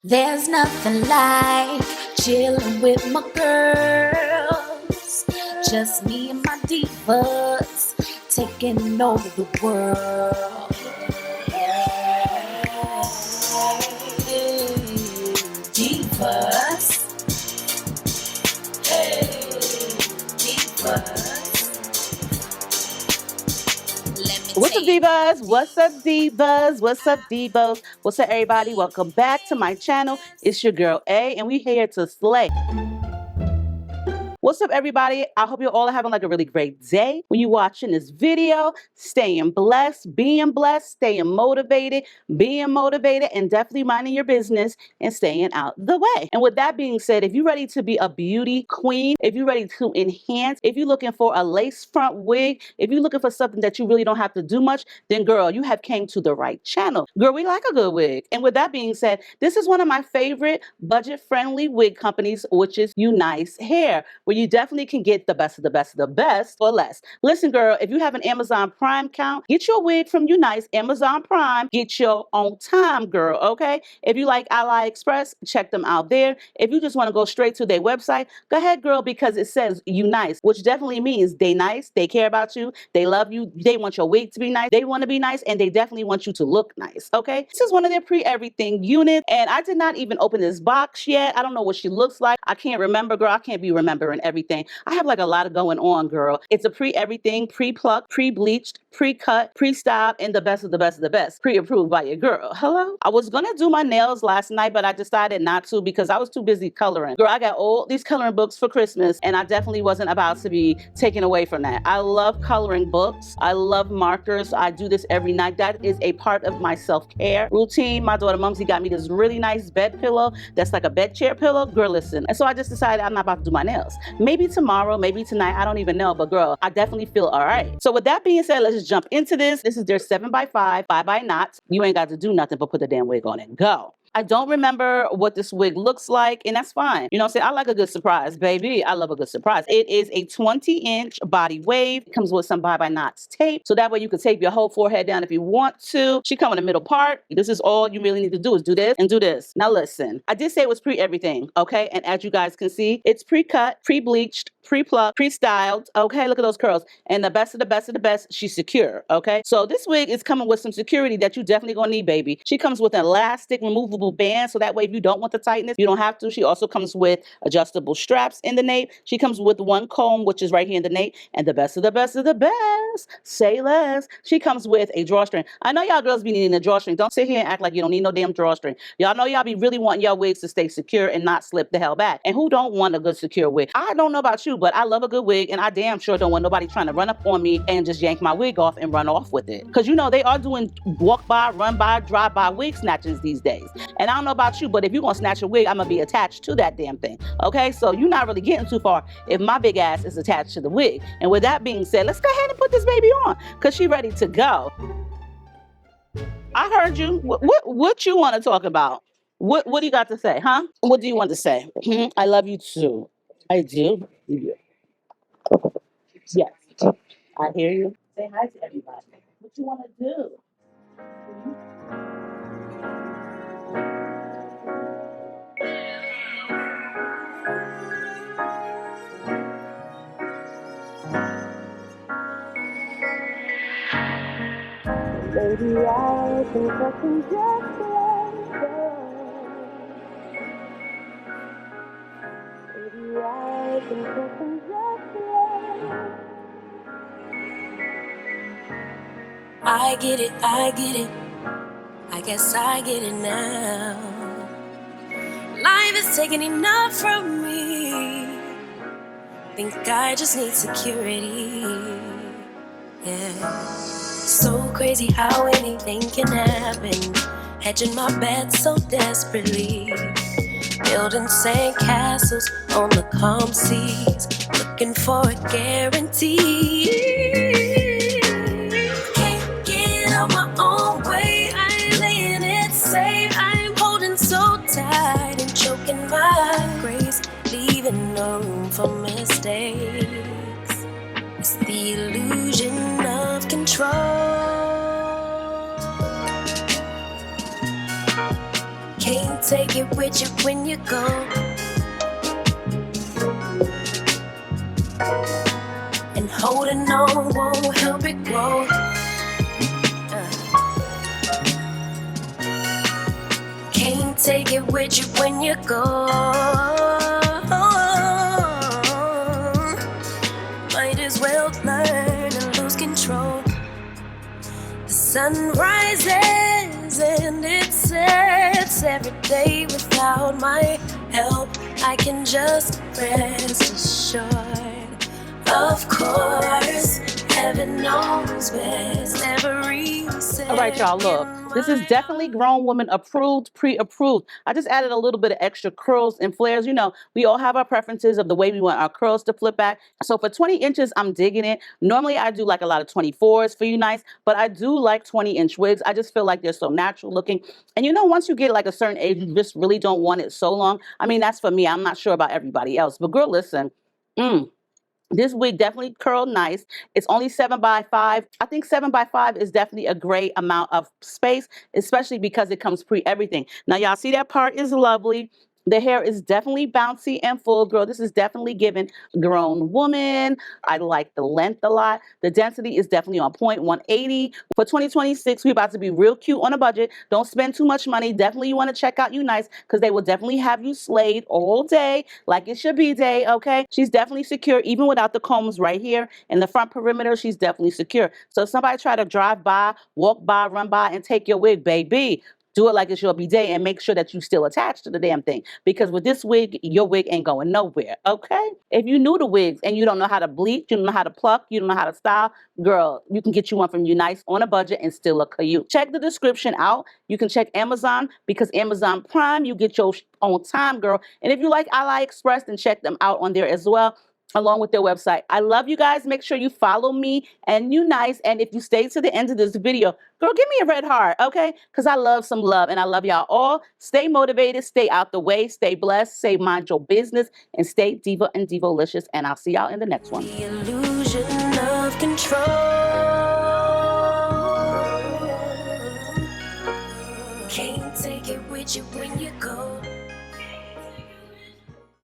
There's nothing like chilling with my girls. Just me and my divas taking over the world. Divas. Hey, divas. What's up, divas? What's up, divas? What's up, divos? What's up, everybody? Welcome back to my channel. It's your girl A, and we're here to slay. What's up, everybody? I hope you're all having like a really great day when you're watching this video. Staying blessed, being blessed, staying motivated, and definitely minding your business and staying out the way. And with that being said, if you're ready to be a beauty queen, if you're ready to enhance, if you're looking for a lace front wig, if you're looking for something that you really don't have to do much, then girl, you have came to the right channel. Girl, we like a good wig. And with that being said, this is one of my favorite budget-friendly wig companies, which is Unice Hair, where you definitely can get the best of the best of the best for less. Listen, girl, if you have an Amazon Prime account, get your wig from Unice, Amazon Prime, get your own time, girl, okay? If you like AliExpress, check them out there. If you just want to go straight to their website, go ahead, girl, because it says Unice, which definitely means they nice, they care about you, they love you, they want your wig to be nice, they want to be nice, and they definitely want you to look nice, okay? This is one of their pre-everything units, and I did not even open this box yet. I don't know what she looks like. I can't remember, girl. I can't be remembering everything. I have like a lot of going on, girl. It's a pre-everything, pre-plucked, pre-bleached, pre-cut, pre-styled, and the best of the best of the best. Pre-approved by your girl. Hello? I was gonna do my nails last night, but I decided not to because I was too busy coloring. Girl, I got all these coloring books for Christmas, and I definitely wasn't about to be taken away from that. I love coloring books. I love markers. I do this every night. That is a part of my self-care routine. My daughter Mumsy got me this really nice bed pillow that's like a bed chair pillow. Girl, listen. And so I just decided I'm not about to do my nails. Maybe tomorrow, maybe tonight, I don't even know, but girl, I definitely feel all right. So with that being said, let's just jump into this. This is their 7x5, 5x knots. You ain't got to do nothing but put the damn wig on and go. I don't remember what this wig looks like, and that's fine. You know what I'm saying? I like a good surprise, baby. I love a good surprise. It is a 20-inch body wave. It comes with some bye-bye knots tape, so that way you can tape your whole forehead down if you want to. She come in the middle part. This is all you really need to do is do this and do this. Now listen, I did say it was pre-everything, okay? And as you guys can see, it's pre-cut, pre-bleached, pre-plucked, pre-styled, okay? Look at those curls. And the best of the best of the best, she's secure, okay? So this wig is coming with some security that you definitely gonna need, baby. She comes with an elastic, removable band, so that way if you don't want the tightness, you don't have to. She also comes with adjustable straps in the nape. She comes with one comb, which is right here in the nape. And the best of the best of the best, say less, she comes with a drawstring. I know y'all girls be needing a drawstring. Don't sit here and act like you don't need no damn drawstring. Y'all know y'all be really wanting y'all wigs to stay secure and not slip the hell back. And who don't want a good secure wig? I don't know about you, but I love a good wig, and I damn sure don't want nobody trying to run up on me and just yank my wig off and run off with it. Because you know they are doing walk by, run by, drive by wig snatchings these days. And I don't know about you, but if you're gonna snatch a wig, I'm gonna be attached to that damn thing. Okay, so you're not really getting too far if my big ass is attached to the wig. And with that being said, let's go ahead and put this baby on because she's ready to go. I heard you. What you want to talk about? What do you got to say, huh? What do you want to say? I love you too. I do. Yes, I hear you. Say hi to everybody. What you want to do? Baby, I think I can just let go. Baby, I think I can just let go. I get it, I get it. I guess I get it now. Life is taking enough from me. Think I just need security. Yeah. So crazy how anything can happen. Hedging my bets so desperately. Building sand castles on the calm seas. Looking for a guarantee. Can't get out my own way. I'm playing it safe. I'm holding so tight and choking my grace. Leaving no room for mistakes. It's the illusion of control. Can't take it with you when you go. And holding on won't help it grow. Can't take it with you when you go. Might as well learn and lose control. The sun rises and it sets every day without my help. I can just rest assured. Of course, heaven knows best. Every All right, y'all, look. This is definitely grown woman approved, pre-approved. I just added a little bit of extra curls and flares. You know, we all have our preferences of the way we want our curls to flip back. So for 20 inches, I'm digging it. Normally, I do like a lot of 24s for Unice, but I do like 20-inch wigs. I just feel like they're so natural looking. And you know, once you get like a certain age, you just really don't want it so long. I mean, that's for me. I'm not sure about everybody else. But girl, listen. This wig definitely curled nice. It's only 7x5. I think 7x5 is definitely a great amount of space, especially because it comes pre-everything. Now, y'all see that part is lovely. The hair is definitely bouncy and full. Girl, this is definitely giving grown woman. I like the length a lot. The density is definitely on point, 180. For 2026, we're about to be real cute on a budget. Don't spend too much money. Definitely you want to check out Unice because they will definitely have you slayed all day like it should be day, okay? She's definitely secure even without the combs right here. In the front perimeter, she's definitely secure. So if somebody try to drive by, walk by, run by, and take your wig, baby, do it like it's your bidet and make sure that you still attached to the damn thing. Because with this wig, your wig ain't going nowhere, okay? If you new to wigs and you don't know how to bleach, you don't know how to pluck, you don't know how to style, girl, you can get you one from Unice on a budget and still look cute. Check the description out. You can check Amazon because Amazon Prime, you get your on time, girl. And if you like AliExpress, then check them out on there as well, along with their website. I love you guys. Make sure you follow me and Unice. And if you stay to the end of this video, girl, give me a red heart, okay? Because I love some love and I love y'all all. Stay motivated, stay out the way, stay blessed, stay mind your business, and stay diva and divolicious. And I'll see y'all in the next one. The illusion of control.